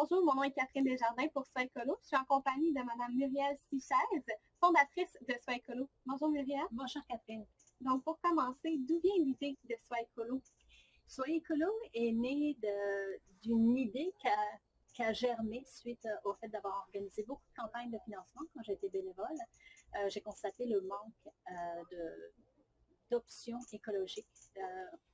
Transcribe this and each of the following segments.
Bonjour, mon nom est Catherine Desjardins pour Soi Écolo. Je suis en compagnie de Mme Muriel Sichèze, fondatrice de Soi Écolo. Bonjour Muriel. Bonjour Catherine. Donc pour commencer, d'où vient l'idée de Soi Écolo? Soi Écolo est né d'une idée qui a germé suite au fait d'avoir organisé beaucoup de campagnes de financement quand j'étais bénévole. J'ai constaté le manque d'options écologiques.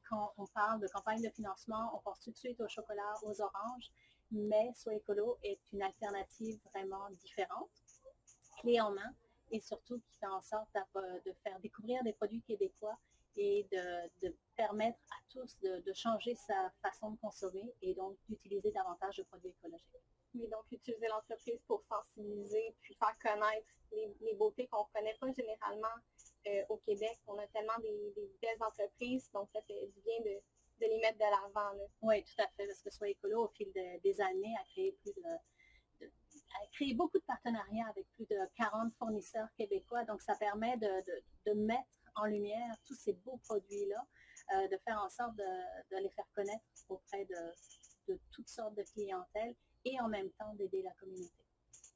Quand on parle de campagne de financement, on pense tout de suite au chocolat, aux oranges, mais Soi Écolo est une alternative vraiment différente, clé en main, et surtout qui fait en sorte de faire découvrir des produits québécois et de permettre à tous de changer sa façon de consommer et donc d'utiliser davantage de produits écologiques. Oui, donc utiliser l'entreprise pour sensibiliser puis faire connaître les beautés qu'on ne connaît pas généralement au Québec. On a tellement des belles entreprises, donc ça fait du bien de les mettre de l'avant. Oui, tout à fait, parce que Soi Écolo, au fil des années, a créé beaucoup de partenariats avec plus de 40 fournisseurs québécois. Donc, ça permet de mettre en lumière tous ces beaux produits-là, de faire en sorte de les faire connaître auprès de toutes sortes de clientèles et en même temps d'aider la communauté.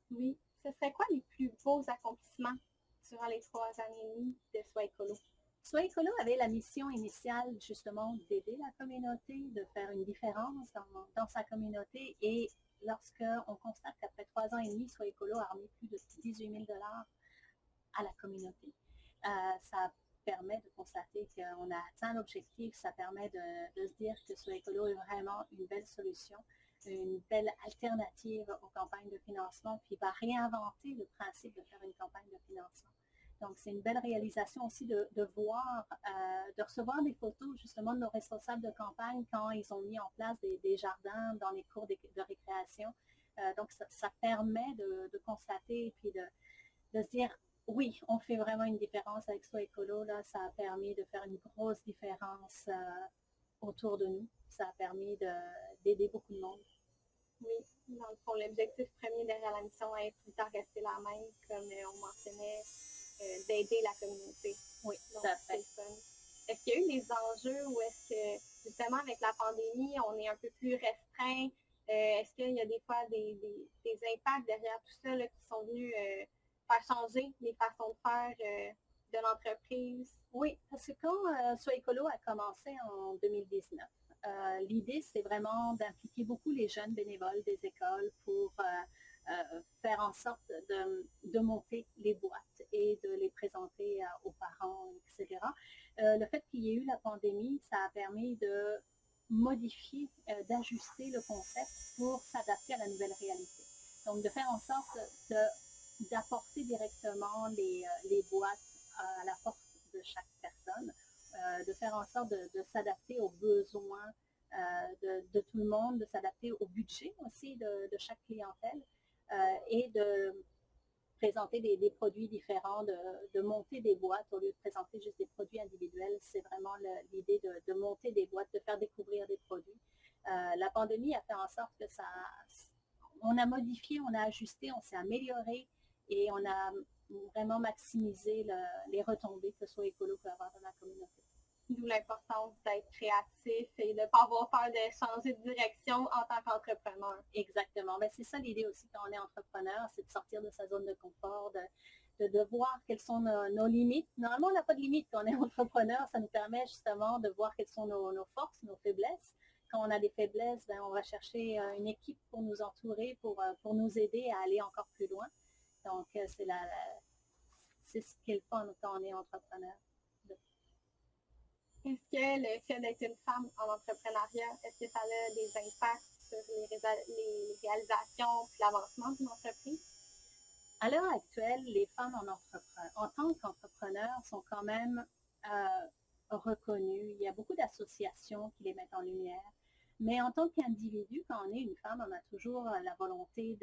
Oui. Ce serait quoi les plus beaux accomplissements durant les 3 années et demie de Soi Écolo? Soi Écolo avait la mission initiale justement d'aider la communauté, de faire une différence dans sa communauté, et lorsqu'on constate qu'après 3 ans et demi, Soi Écolo a remis plus de 18 000 $ à la communauté, ça permet de constater qu'on a atteint l'objectif, ça permet de se dire que Soi Écolo est vraiment une belle solution, une belle alternative aux campagnes de financement, puis va réinventer le principe de faire une campagne de financement. Donc, c'est une belle réalisation aussi de voir, de recevoir des photos justement de nos responsables de campagne quand ils ont mis en place des jardins dans les cours de récréation. Donc, ça permet de constater et puis de se dire, oui, on fait vraiment une différence avec Soi Écolo. Là, ça a permis de faire une grosse différence autour de nous. Ça a permis d'aider beaucoup de monde. Oui, dans le fond, l'objectif premier derrière la mission est tout le temps rester la même, comme on mentionnait, d'aider la communauté. Oui, donc tout à fait. C'est fun. Est-ce qu'il y a eu des enjeux ou est-ce que, justement, avec la pandémie, on est un peu plus restreint? Est-ce qu'il y a des fois des impacts derrière tout ça là, qui sont venus faire changer les façons de faire de l'entreprise? Oui, parce que quand Soi Écolo a commencé en 2019, l'idée, c'est vraiment d'impliquer beaucoup les jeunes bénévoles des écoles pour faire en sorte de monter les boîtes et de les présenter aux parents, etc. Le fait qu'il y ait eu la pandémie, ça a permis de modifier, d'ajuster le concept pour s'adapter à la nouvelle réalité. Donc, de faire en sorte d'apporter directement les boîtes à la porte de chaque personne, de faire en sorte de s'adapter aux besoins de tout le monde, de s'adapter au budget aussi de chaque clientèle et de présenter des produits différents, de monter des boîtes au lieu de présenter juste des produits individuels. C'est vraiment l'idée de monter des boîtes, de faire découvrir des produits. La pandémie a fait en sorte que on a modifié, on a ajusté, on s'est amélioré et on a vraiment maximisé les retombées que Soi Écolo peut avoir dans la communauté. D'où l'importance d'être créatif et de ne pas avoir peur de changer de direction en tant qu'entrepreneur. Exactement. Ben, c'est ça l'idée aussi quand on est entrepreneur, c'est de sortir de sa zone de confort, de voir quelles sont nos limites. Normalement, on n'a pas de limites quand on est entrepreneur. Ça nous permet justement de voir quelles sont nos forces, nos faiblesses. Quand on a des faiblesses, ben, on va chercher une équipe pour nous entourer, pour nous aider à aller encore plus loin. Donc, c'est ce qui est le fun quand on est entrepreneur. Est-ce que le fait d'être une femme en entrepreneuriat, est-ce que ça a des impacts sur les réalisations et l'avancement d'une entreprise? À l'heure actuelle, les femmes en tant qu'entrepreneurs sont quand même reconnues. Il y a beaucoup d'associations qui les mettent en lumière. Mais en tant qu'individu, quand on est une femme, on a toujours la volonté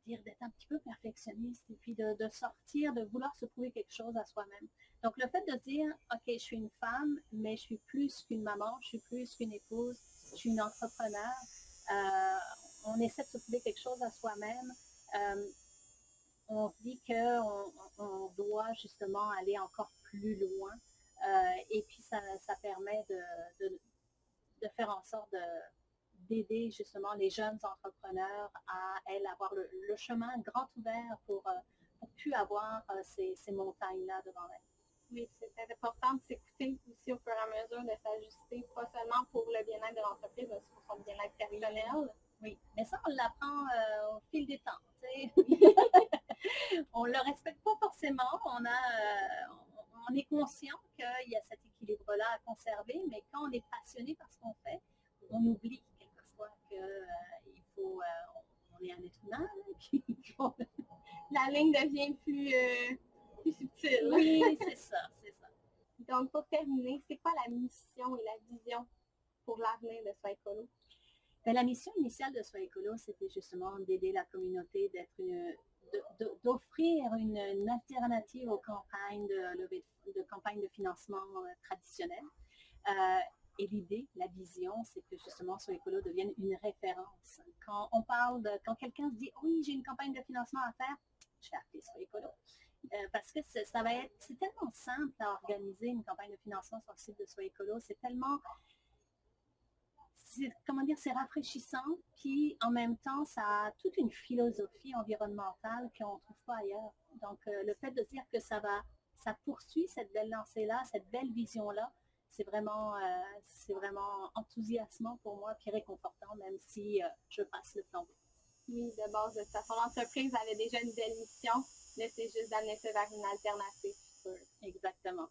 d'être un petit peu perfectionniste et puis de sortir, de vouloir se prouver quelque chose à soi-même. Donc, le fait de dire, OK, je suis une femme, mais je suis plus qu'une maman, je suis plus qu'une épouse, je suis une entrepreneur, on essaie de se prouver quelque chose à soi-même. On se dit qu'on doit justement aller encore plus loin et puis ça permet de faire en sorte d'aider justement les jeunes entrepreneurs à, elles, avoir le chemin grand ouvert pour plus avoir ces montagnes-là devant elles. Oui, c'est important de s'écouter aussi au fur et à mesure, de s'ajuster, pas seulement pour le bien-être de l'entreprise, mais aussi pour son bien-être personnel. Oui, mais ça, on l'apprend au fil des temps. On ne le respecte pas forcément. On est conscient qu'il y a cet équilibre-là à conserver, mais quand on est passionné par ce qu'on fait, on oublie quelquefois qu'il faut, on est un être humain. La ligne devient plus subtile. Oui, c'est ça. Donc, pour terminer, c'est quoi la mission et la vision pour l'avenir de Soi Écolo? Ben, la mission initiale de Soi Écolo, c'était justement d'aider la communauté, d'offrir une alternative aux campagnes de financement traditionnelles. Et l'idée, la vision, c'est que justement Soi Écolo devienne une référence. Quand quelqu'un se dit « Oui, j'ai une campagne de financement à faire », je vais appeler Soi Écolo. Parce que c'est tellement simple à organiser une campagne de financement sur le site de Soi Écolo. C'est tellement... c'est rafraîchissant, puis en même temps, ça a toute une philosophie environnementale qu'on ne trouve pas ailleurs. Donc, le fait de dire que ça poursuit cette belle lancée-là, cette belle vision-là, c'est vraiment enthousiasmant pour moi, puis réconfortant, même si je passe le flambeau. Oui, de base, de toute façon, l'entreprise avait déjà une belle mission, mais c'est juste d'amener ça vers une alternative future. Exactement.